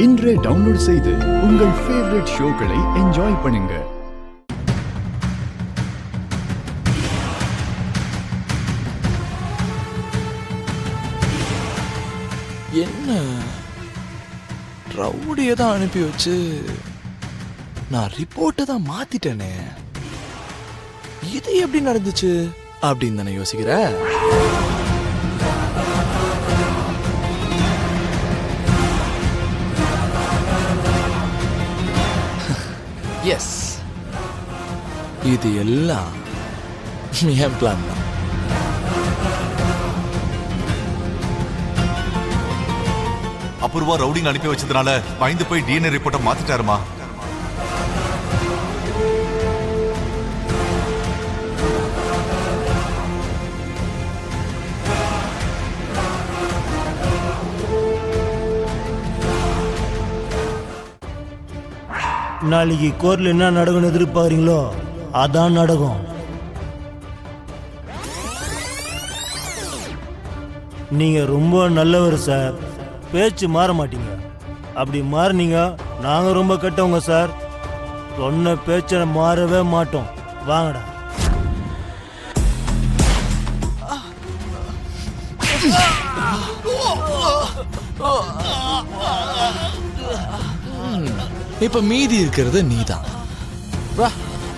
இன்றே டவுன்லோட் செய்து உங்கள் ஃபேவரட் ஷோக்களை என்ஜாய் பண்ணுங்க. என்ன ரவுடியை தான் அனுப்பி வச்சு நான் ரிப்போர்ட்டை தான் மாத்திட்டேனே, இது எப்படி நடந்துச்சு அப்படின்னு தானே யோசிக்கிற? எஸ், இது எல்லாம் என் பிளான் தான். அபூர்வா ரவுடிங் அனுப்பி வச்சதுனால பயந்து போய் டிஎன்ஏ ரிப்போர்ட்டை மாத்திட்டாருமா. நாளைக்கு கோர்ட்ல என்ன நடக்கும்னு எதிர்பார்க்குறீங்களோ அதான் நடக்கும். நீங்க ரொம்ப நல்லவர் சார், பேச்சு மாற மாட்டீங்க. அப்படி மாறினீங்க நாங்க ரொம்ப கெட்டவங்க சார். சொன்ன பேச்ச மாறவே மாட்டோம். வாங்கடா. இப்ப மீதி இருக்கிறது நீதான்.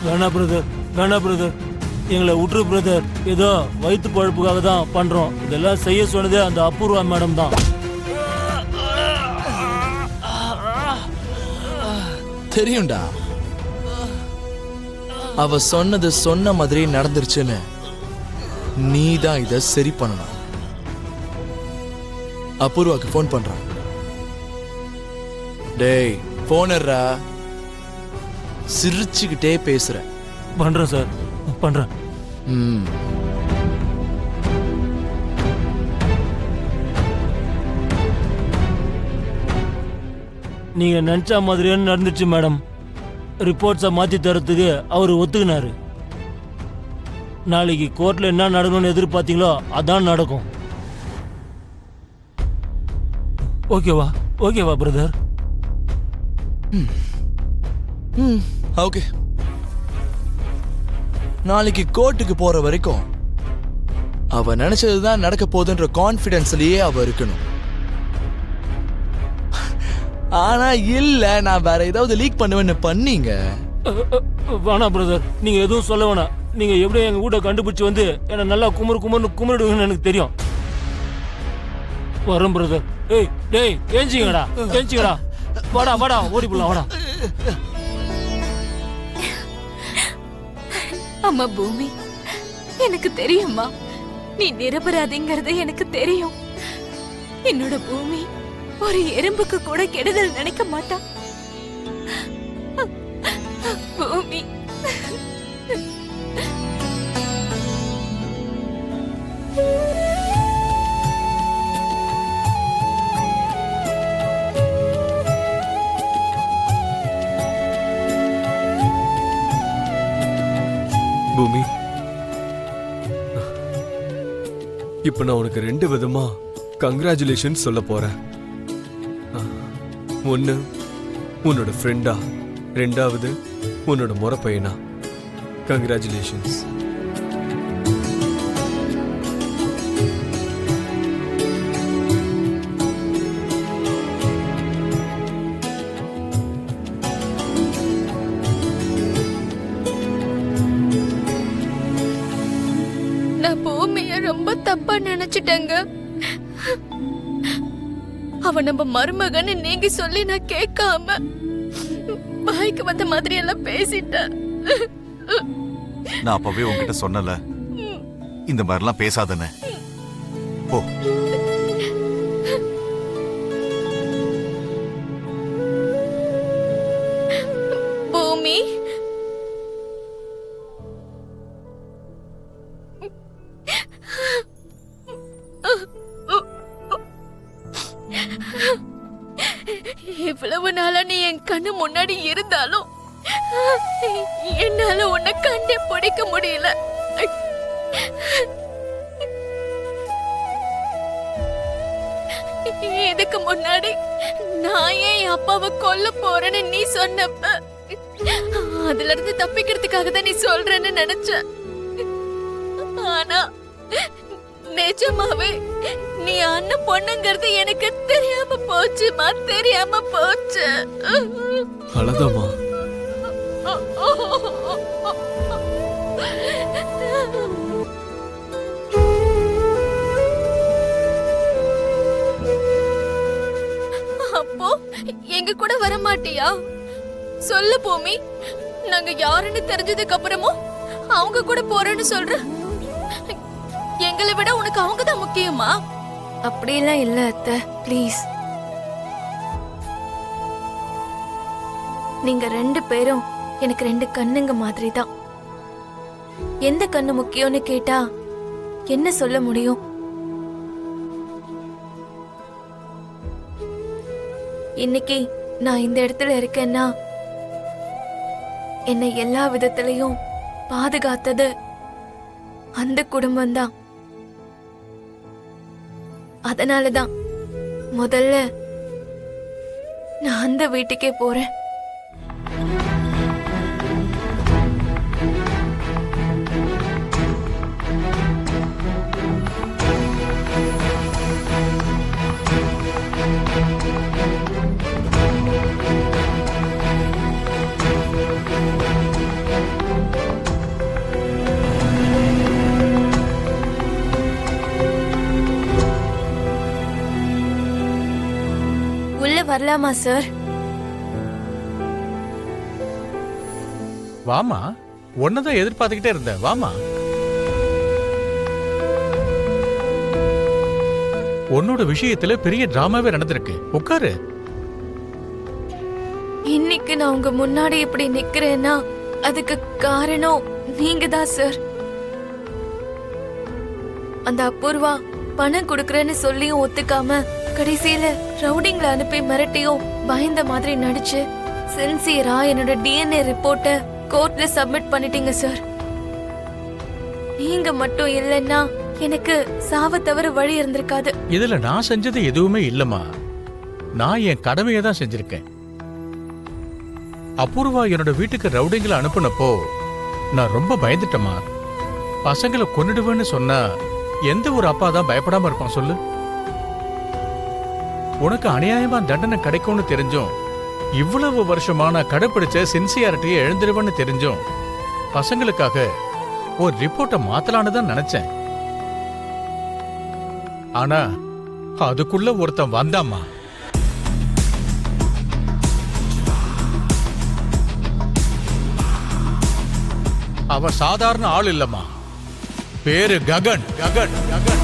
வேணா பிரதர், வேணா பிரதர், எங்களை விட்டுரு பிரதர். ஏதோ வயிற்று பழப்புக்காக தான் பண்றோம். இதெல்லாம் செய்ய சொன்னதே அந்த அபூர்வா மேடம் தான். தெரியும்டா, அவ சொன்னது சொன்ன மாதிரி நடந்துருச்சுன்னு நீ தான் இத சரி பண்ணணும். அபூர்வாக்கு போன் பண்றான். டேய் போனர்ரா, சிரிச்சுக்கிட்டே பேசுற. பண்றேன் சார், பண்றேன். நீங்க நினைச்ச மாதிரியே நடந்துச்சு மேடம். ரிப்போர்ட்ஸை மாத்தி தரத்துக்கு அவரு ஒத்துக்கினாரு. நாளைக்கு கோர்ட்ல என்ன நடக்கணும்னு எதிர்பார்த்தீங்களோ அதான் நடக்கும். ஓகேவா? ஓகேவா பிரதர்? ஓகே. நாளைக்கு கோர்ட்டுக்கு போற வரைக்கும் அவ நினைச்சதுதான் நடக்க போகுதுன்ற கான்பிடன்ஸ்லயே அவ இருக்கணும். ஆனா இல்ல, நான் வேற ஏதாவது லீக் பண்ணுவேன்னு பண்ணீங்க. வேணாம் பிரதர், நீங்க எதுவும் சொல்ல வேணாம். நீங்க எப்படி எங்க கூட கண்டுபிடிச்சு வந்து என்ன நல்லா கும்பிடுவீங்கன்னு எனக்கு தெரியும். வரும் பிரதர். ஏய் டேய், ஏஞ்சிங்கடா, ஏஞ்சிங்கடா. வாடா வாடா, ஓடி போலாம் வாடா. அம்மா பூமி, எனக்கு தெரியும்மா, நீ நிரபராதிங்கிறது எனக்கு தெரியும். என்னோட பூமி ஒரு எறும்புக்கு கூட கெடுதல் நினைக்க மாட்டா. பூமி, பூமி, இப்ப நான் உனக்கு 2 விதமா கங்க்ராச்சுலேஷன் சொல்ல போறேன். ஒன்னு உன்னோட ஃப்ரெண்டா, 2வது உன்னோட முறை பையனா. கங்க்ராச்சுலேஷன்ஸ். நான் பூமிய ரொம்ப தப்பா நினைச்சிட்டேங்க. அவ நம்ம மருமகன்னு நீங்க சொல்லி நான் கேட்காம வாய்க்கு வந்த மாதிரி எல்லாம் பேசிட்டேன். நான் அப்பவே உன்கிட்ட சொன்னல, இந்த மாதிரிலாம் பேசாதன்னு. போ. பூமி, இவ்வளவு நாளா நீ என் கண்ணு முன்னாடி இருந்தாலும் என்னால உன்னை கண்டே பிடிக்க முடியல. இதுக்கு முன்னாடி நான் ஏன் என் அப்பாவை கொல்ல போறேன்னு நீ சொன்னப்ப அதுல இருந்து தப்பிக்கிறதுக்காக தான் நீ சொல்றேன்னு நினைச்ச. ஆனா நிஜமாவே நீ அண்ணன் பொண்ணுங்கிறது எனக்கு தெரியாம போச்சுமா, தெரியாம போச்சு. அழதாமா. அப்போ எங்க கூட வர மாட்டியா? சொல்லு பூமி, நாங்க யாருன்னு தெரிஞ்சதுக்கு அப்புறமும் அவங்க கூட போறேன்னு சொல்ற. எங்களை விட உனக்கு அவங்க தான் முக்கியமா? அப்படியெல்லாம் இல்ல அத்தை, ப்ளீஸ். நீங்க 2 பேரும் எனக்கு 2 கண்ணுங்க மாதிரி தான். எந்த கண்ணு முக்கியம்னு கேட்டா என்ன சொல்ல முடியும்? இன்னைக்கு நான் இந்த இடத்துல இருக்கேன்னா என்னை எல்லா விதத்திலையும் பாதுகாத்தது அந்த குடும்பம்தான். அதனாலதான் முதல்ல நான் அந்த வீட்டுக்கே போறேன். உள்ள வரலாமா சார்? வாமா, உன்னதான் எதிர்பார்த்துக்கிட்டே இருந்தேன். வாமா. உன்னோட விஷயத்துல பெரிய டிராமாவே நடந்திருக்கு. உட்காரு. இன்னைக்கு நான் உங்க முன்னாடி இப்படி நிக்கிறேன்னா அதுக்கு காரணம் நீங்க தான் சார். அந்த அபூர்வா பணம் கொடுக்கறேன்னு சொல்லியும் ஒத்துக்காம கடைசியில ரவுடிங்ல அனுப்பி மிரட்டியும் பயந்த மாதிரி நடிச்சு சின்சியரா என்னோட டிஎன்ஏ ரிப்போர்ட்ட கோர்ட்ல சப்மிட் பண்ணிட்டீங்க சார். நீங்க மட்டும் இல்லைன்னா எனக்கு சாவ தவிர வழி இருந்திருக்காது. இதுல நான் செஞ்சது எதுவுமே இல்லம்மா. நான் என் கடமையை தான் செஞ்சிருக்கேன். அபூர்வா என்னோட வீட்டுக்கு ரவுடிங்களை அனுப்புனப்போ நான் ரொம்ப பயந்துட்டேம்மா. பசங்களை கொன்னுடுவேன்னு சொன்னா எந்த ஒரு அப்பா தான் பயப்படாம இருப்பான் சொல்லு? உனக்கு அநியாயமா தண்டனை கிடைக்கும்னு தெரிஞ்சும், இவ்வளவு வருஷமா நான் கடைப்பிடிச்ச சின்சியாரிட்டியை எழுந்துருவேன்னு தெரிஞ்சும் பசங்களுக்காக ஒரு ரிப்போர்ட்டை மாத்தலான்னு தான் நினைச்சேன். ஆனா அதுக்குள்ள ஒருத்தன் வந்தாம்மா. அவன் சாதாரண ஆள் இல்லம்மா. பேரு ககன். ககன் ககன்